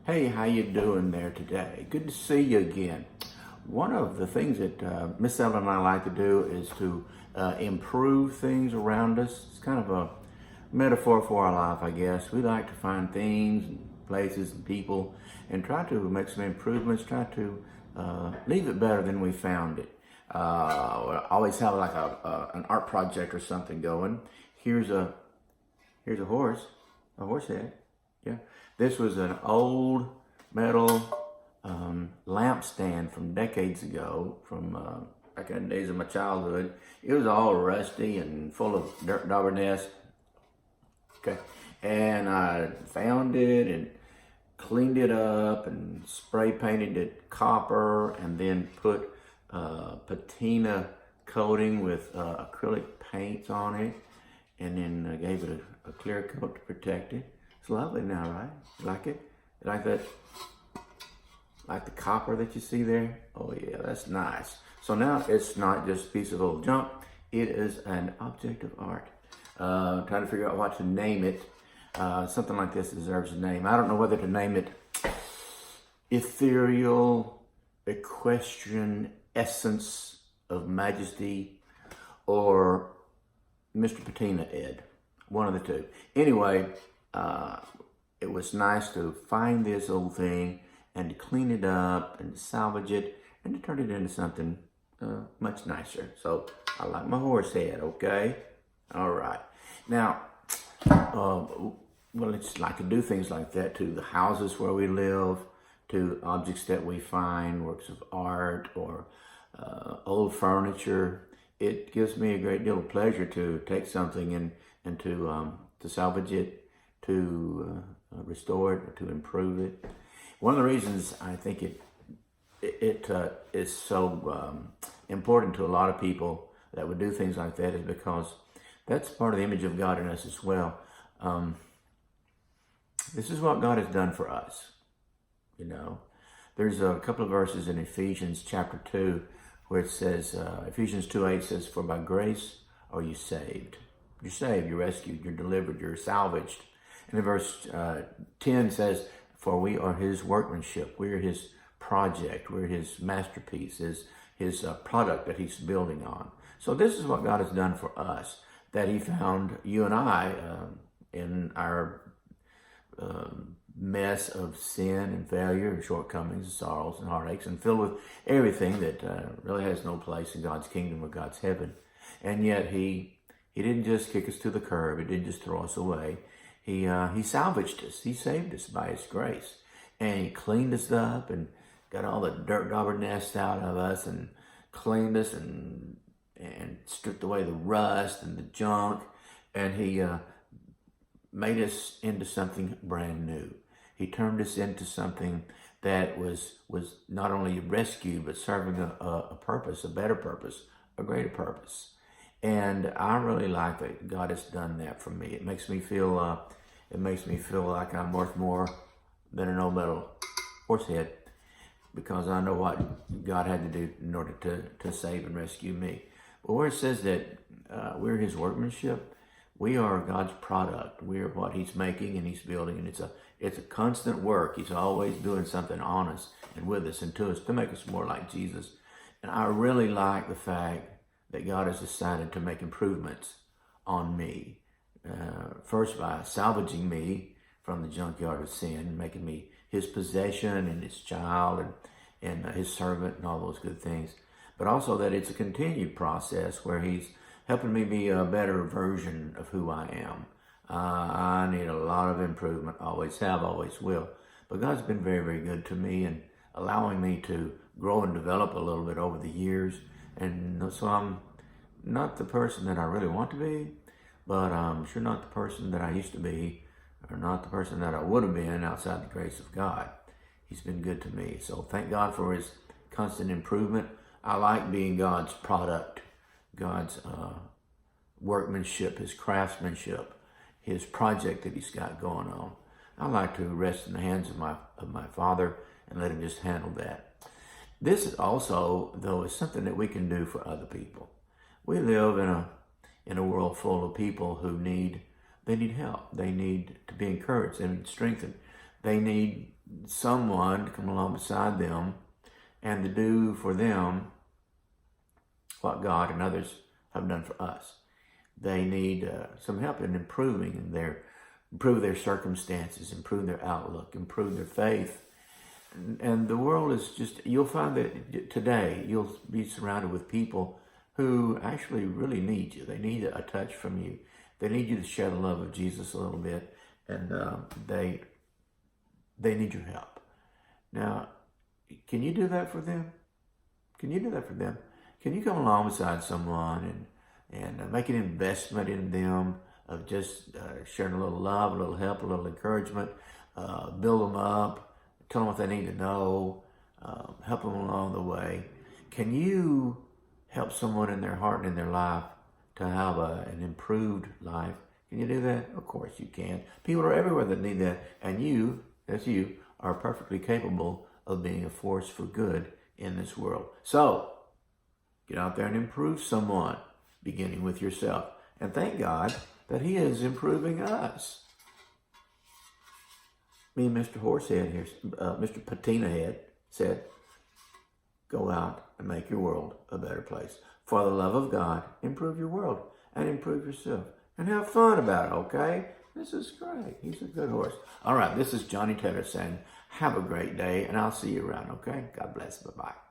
Hey, how you doing there today? Good to see you again. One of the things that Miss Ellen and I like to do is to improve things around us. It's kind of a metaphor for our life, I guess. We like to find things, and places, and people, and try to make some improvements. Try to leave it better than we found it. We always have like an art project or something going. Here's a horse, a horse head. Yeah, this was an old metal lampstand from decades ago, from back in the days of my childhood. It was all rusty and full of dirt dauber nests. Okay, and I found it and cleaned it up and spray painted it copper, and then put patina coating with acrylic paints on it, and then gave it a clear coat to protect it. It's lovely now, right? You like it? You like that? Like the copper that you see there? Oh yeah, that's nice. So now it's not just a piece of old junk. It is an object of art. Trying to figure out what to name it. Something like this deserves a name. I don't know whether to name it Ethereal Equestrian Essence of Majesty or Mr. Patina Ed. One of the two. Anyway, it was nice to find this old thing and to clean it up and to salvage it and to turn it into something much nicer. So I like my horse head, okay? All right. Now, well, it's like to do things like that to the houses where we live, to objects that we find, works of art or old furniture. It gives me a great deal of pleasure to take something and to salvage it, to restore it, or to improve it. One of the reasons I think it is so important to a lot of people that would do things like that is because that's part of the image of God in us as well. This is what God has done for us. You know, there's a couple of verses in Ephesians chapter 2 where it says, Ephesians 2:8 says, "For by grace are you saved." You're saved, you're rescued, you're delivered, you're salvaged. And in verse 10 says, "For we are his workmanship." We're his project. We're his masterpiece, his product that he's building on. So this is what God has done for us, that he found you and I in our mess of sin and failure and shortcomings and sorrows and heartaches, and filled with everything that really has no place in God's kingdom or God's heaven. And yet he didn't just kick us to the curb. He didn't just throw us away. He salvaged us. He saved us by his grace. And he cleaned us up and got all the dirt dauber nests out of us and cleaned us and stripped away the rust and the junk. And he made us into something brand new. He turned us into something that was not only rescue, but serving a purpose, a better purpose, a greater purpose. And I really like that God has done that for me. It makes me feel like I'm worth more than an old metal horse head, because I know what God had to do in order to save and rescue me. But where it says that we're his workmanship, we are God's product. We are what he's making and he's building, and it's a constant work. He's always doing something on us and with us and to us to make us more like Jesus. And I really like the fact that God has decided to make improvements on me. First by salvaging me from the junkyard of sin, making me his possession and his child and his servant and all those good things. But also that it's a continued process where he's helping me be a better version of who I am. I need a lot of improvement, always have, always will. But God's been very, very good to me and allowing me to grow and develop a little bit over the years. And so I'm not the person that I really want to be, but I'm sure not the person that I used to be, or not the person that I would have been outside the grace of God. He's been good to me. So thank God for his constant improvement. I like being God's product, God's workmanship, his craftsmanship, his project that he's got going on. I like to rest in the hands of my Father and let him just handle that. This is also, though, is something that we can do for other people. We live in a world full of people who need help. They need to be encouraged. They need strengthened. They need someone to come along beside them and to do for them what God and others have done for us. They need some help in improve their circumstances, improve their outlook, improve their faith. And the world is just, you'll find that today you'll be surrounded with people who actually really need you. They need a touch from you. They need you to share the love of Jesus a little bit, and they need your help. Now, can you do that for them? Can you do that for them? Can you come along beside someone and make an investment in them of just sharing a little love, a little help, a little encouragement, build them up, tell them what they need to know, help them along the way? Can you help someone in their heart and in their life to have an improved life? Can you do that? Of course you can. People are everywhere that need that, and you, that's you, are perfectly capable of being a force for good in this world. So, get out there and improve someone, beginning with yourself. And thank God that He is improving us. Me and Mr. Horsehead here, Mr. Patina Head said, go out and make your world a better place. For the love of God, improve your world and improve yourself. And have fun about it, okay? This is great. He's a good horse. All right, this is Johnny Taylor saying, have a great day, and I'll see you around, okay? God bless. Bye-bye.